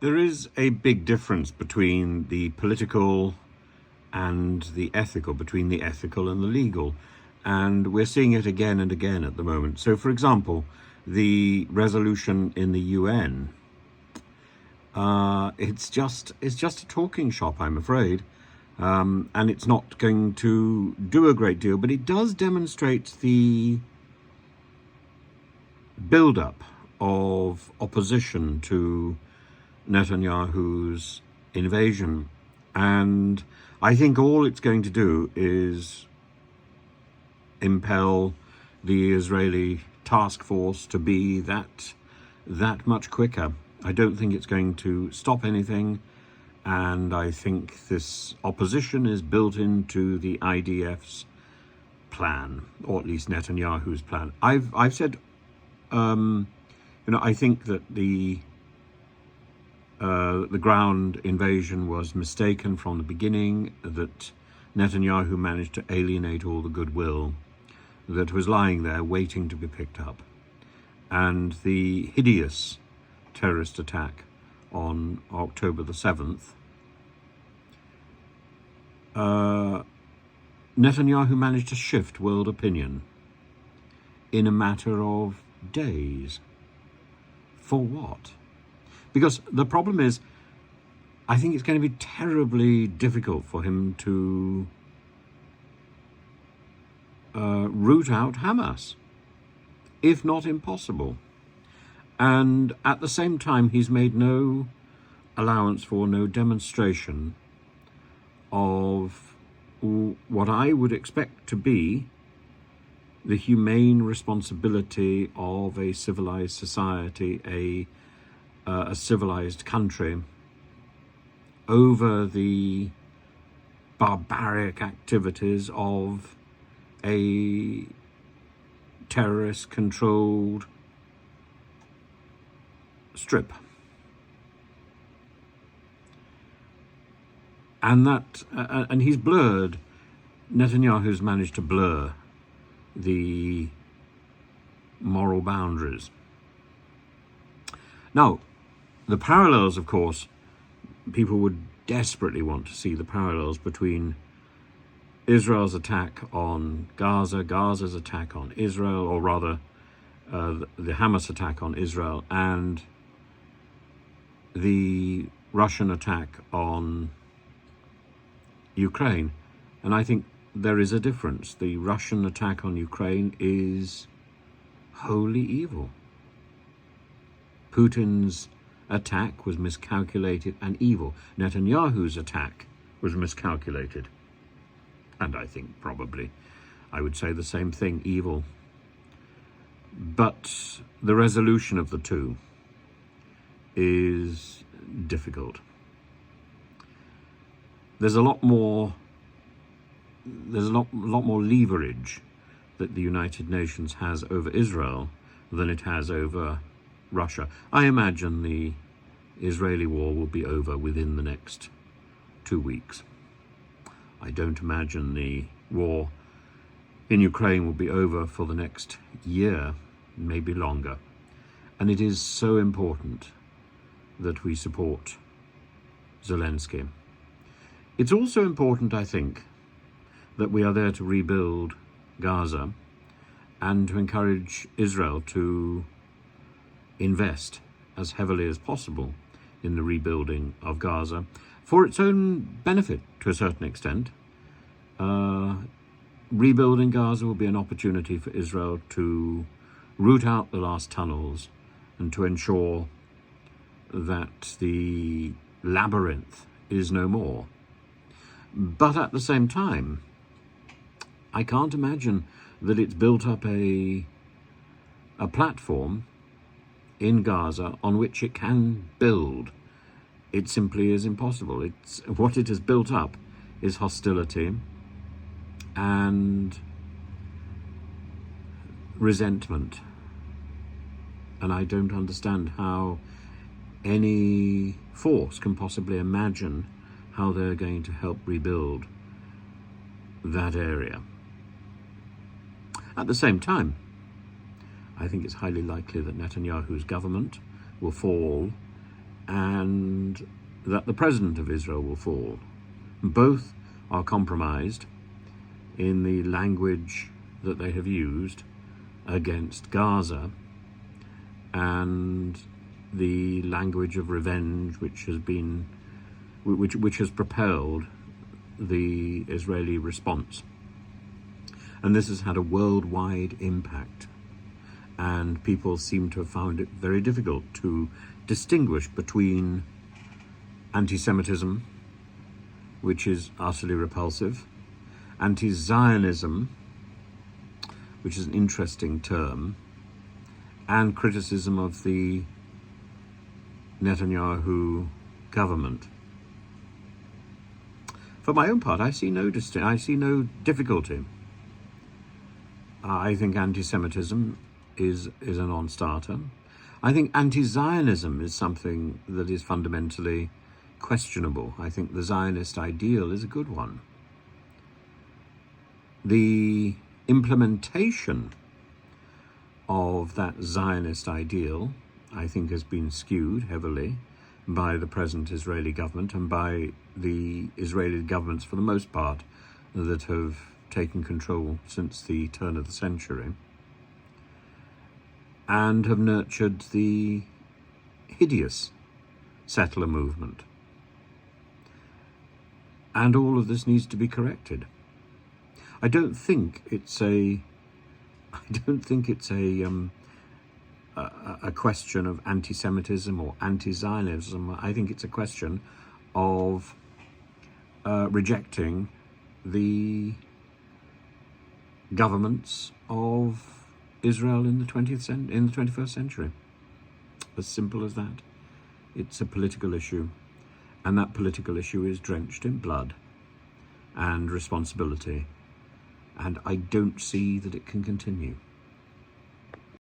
There is a big difference between the political and the ethical, between the ethical and the legal. And we're seeing it again and again at the moment. So, for example, the resolution in the UN, it's just a talking shop, I'm afraid. And it's not going to do a great deal, but it does demonstrate the build-up of opposition to Netanyahu's invasion. And I think all it's going to do is impel the Israeli task force to be that much quicker. I don't think it's going to stop anything, and I think this opposition is built into the IDF's plan, or at least Netanyahu's plan. I've said, I think that the ground invasion was mistaken from the beginning, that Netanyahu managed to alienate all the goodwill that was lying there waiting to be picked up. And the hideous terrorist attack on October the 7th, Netanyahu managed to shift world opinion in a matter of days. For what? Because the problem is, I think it's going to be terribly difficult for him to root out Hamas, if not impossible. And at the same time, he's made no allowance for, no demonstration of what I would expect to be the humane responsibility of a civilized society, a civilized country, over the barbaric activities of a terrorist-controlled strip. And he's blurred, Netanyahu's managed to blur the moral boundaries. Now, the parallels, of course, people would desperately want to see the parallels between Israel's attack on Gaza, Gaza's attack on Israel, or rather the Hamas attack on Israel, and the Russian attack on Ukraine. And I think there is a difference. The Russian attack on Ukraine is wholly evil. Putin's attack was miscalculated and evil. Netanyahu's attack was miscalculated. And I think probably I would say the same thing, evil. But the resolution of the two is difficult. There's a lot more leverage that the United Nations has over Israel than it has over Russia. I imagine the Israeli war will be over within the next 2 weeks. I don't imagine the war in Ukraine will be over for the next year, maybe longer. And it is so important that we support Zelensky. It's also important, I think, that we are there to rebuild Gaza and to encourage Israel to invest as heavily as possible in the rebuilding of Gaza for its own benefit to a certain extent. Rebuilding Gaza will be an opportunity for Israel to root out the last tunnels and to ensure that the labyrinth is no more. But at the same time, I can't imagine that it's built up a platform in Gaza on which it can build. It simply is impossible. What it has built up is hostility and resentment. And I don't understand how any force can possibly imagine how they're going to help rebuild that area. At the same time, I think it's highly likely that Netanyahu's government will fall and and that the president of Israel will fall. Both are compromised in the language that they have used against Gaza and the language of revenge which has propelled the Israeli response. And this has had a worldwide impact, and people seem to have found it very difficult to distinguish between anti-Semitism, which is utterly repulsive, anti-Zionism, which is an interesting term, and criticism of the Netanyahu government. For my own part, I see no difficulty. I think anti-Semitism is a non-starter. I think anti-Zionism is something that is fundamentally questionable. I think the Zionist ideal is a good one. The implementation of that Zionist ideal, I think, has been skewed heavily by the present Israeli government and by the Israeli governments, for the most part, that have taken control since the turn of the century, and have nurtured the hideous settler movement. And all of this needs to be corrected. I don't think it's a question of anti-Semitism or anti-Zionism. I think it's a question of rejecting the governments of Israel in the 21st century. As simple as that. It's a political issue, and that political issue is drenched in blood and responsibility, and I don't see that it can continue.